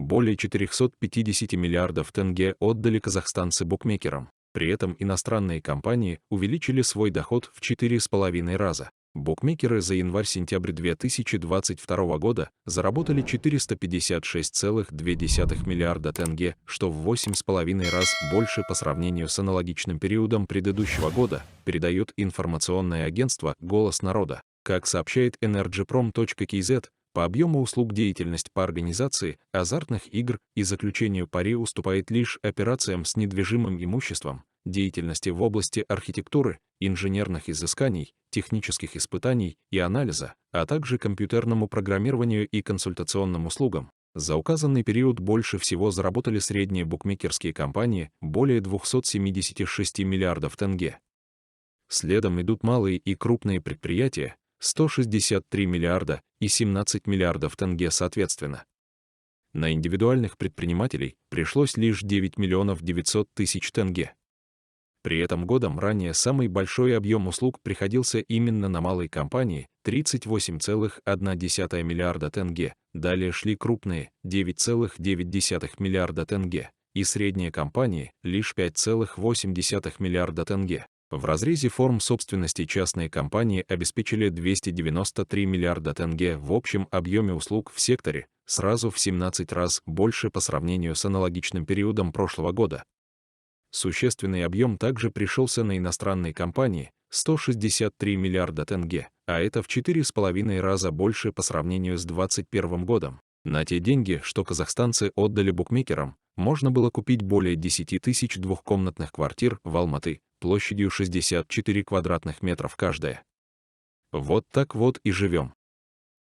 Более 450 миллиардов тенге отдали казахстанцы букмекерам. При этом иностранные компании увеличили свой доход в 4,5 раза. Букмекеры за январь-сентябрь 2022 года заработали 456,2 миллиарда тенге, что в 8,5 раз больше по сравнению с аналогичным периодом предыдущего года, передает информационное агентство «Голос народа». Как сообщает energyprom.kz, по объему услуг деятельность по организации азартных игр и заключению пари уступает лишь операциям с недвижимым имуществом, деятельности в области архитектуры, инженерных изысканий, технических испытаний и анализа, а также компьютерному программированию и консультационным услугам. За указанный период больше всего заработали средние букмекерские компании – более 276 миллиардов тенге. Следом идут малые и крупные предприятия – 163 миллиарда и 17 миллиардов тенге соответственно. На индивидуальных предпринимателей пришлось лишь 9 миллионов 900 тысяч тенге. При этом годом ранее самый большой объем услуг приходился именно на малые компании – 38,1 миллиарда тенге, далее шли крупные – 9,9 миллиарда тенге, и средние компании – лишь 5,8 миллиарда тенге. В разрезе форм собственности частные компании обеспечили 293 миллиарда тенге в общем объеме услуг в секторе, сразу в 17 раз больше по сравнению с аналогичным периодом прошлого года. Существенный объем также пришелся на иностранные компании – 163 миллиарда тенге, а это в 4,5 раза больше по сравнению с 2021 годом. На те деньги, что казахстанцы отдали букмекерам, можно было купить более 10 тысяч двухкомнатных квартир в Алматы площадью 64 квадратных метров каждая. Вот так вот и живем.